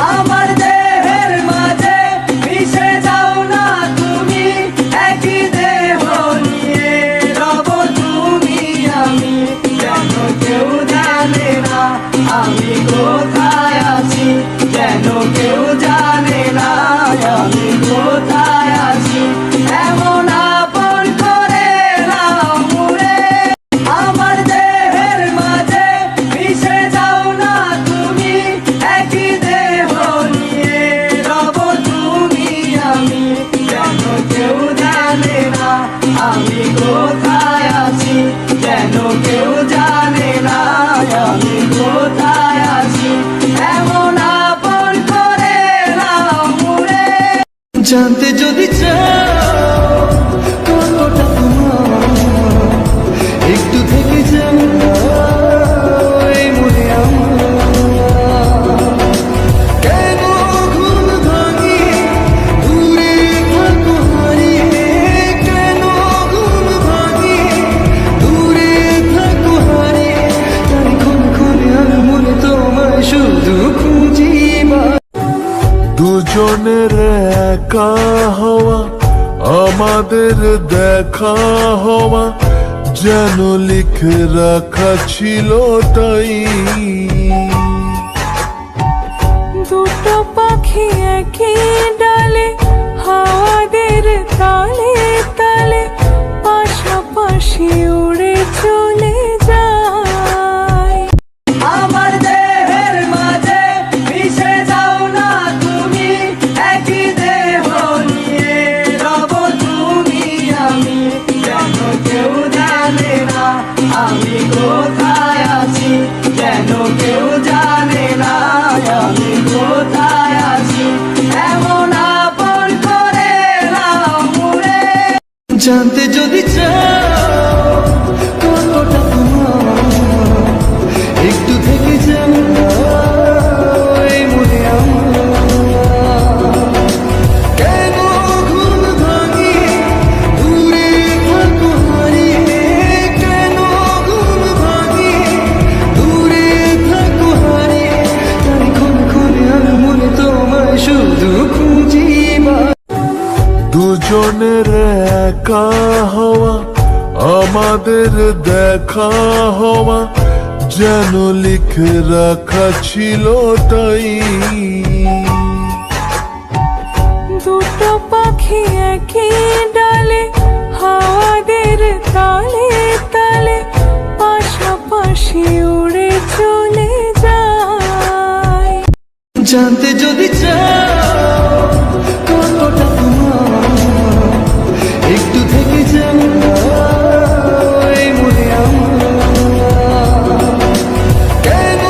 আমার দেহের মাঝে মিশে যাও না তুমি, একই দেহ নিয়ে রব তুমি আমি। যেন কেউ জানে না আমি কোথায় আছি, যেন কেউ জানে না আমি কোথায় আছি। এমন আপন করে নাও মুড়ে আমার দেহের মাঝে মিশে যাও না তুমি, একই দেহ নিয়ে রব তুমি আমি। যেন কেউ জানে না আমি কোথায় আছি, যেন কেউ জানে না আমি কোথায় আছি। এমন আপন করে নাও মুড়ে। জানতে যদি চাও কতটা তোমার, একটু থেকে যাও এই মনে আমার। কেন ঘুম ভাঙিয়ে দূরে থাকো হারিয়ে, কেন ঘুম ভাঙিয়ে দূরে থাকো হারিয়ে। তাই ক্ষণে ক্ষণে আর মনে তোমায় শুধু খুঁজি। দুজনের একা হওয়া, আমাদের দেখা হওয়া যেন লিখে রাখা ছিল তাই। দুটো পাখি একই ডালে হাওয়াদের তালে তালে পাশাপাশি উড়ে চলে যায়। আমার দেহের মাঝে মিশে যাও না তুমি, একই দেহ নিয়ে রব তুমি আমি। যেন কেউ জানে না আমি কোথায় আছি, যেন কেউ জানে না আমি কোথায় আছি। এমন আপন করে নাও মুড়ে। জানতে যদি চাও কতটা তোমার, একটু থেকে যাও এই মনে আমার। কেন ঘুম ভাঙিয়ে দূরে থাকো হারিয়ে, কেন ঘুম ভাঙিয়ে দূরে থাকো হারিয়ে। তাই ক্ষণে ক্ষণে আর মনে তোমায় শুধু খুঁজি। দুজনের একা হওয়া, আমাদের দেখা হওয়া যেন লিখে রাখা ছিল তাই। দুটো পাখি একই ডালে হাওয়াদের তালে তালে পাশাপাশি উড়ে চলে যায়। জানতে যদি চাও কতটা তোমার, একটু থেকে যাও এই মনে আমার। কেন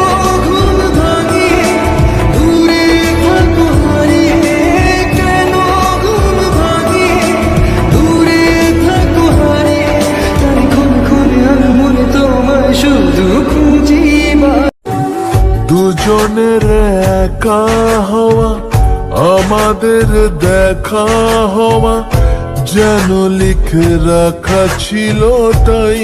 ঘুম ভাঙিয়ে দূরে থাকো হারিয়ে, কেন ঘুম ভাঙিয়ে দূরে থাকো হারিয়ে। তাই ক্ষণে ক্ষণে আর মনে তোমায় শুধু খুঁজি। দুজনের একা হওয়া, আমাদের দেখা হওয়া যেন লিখে রাখা ছিল তাই।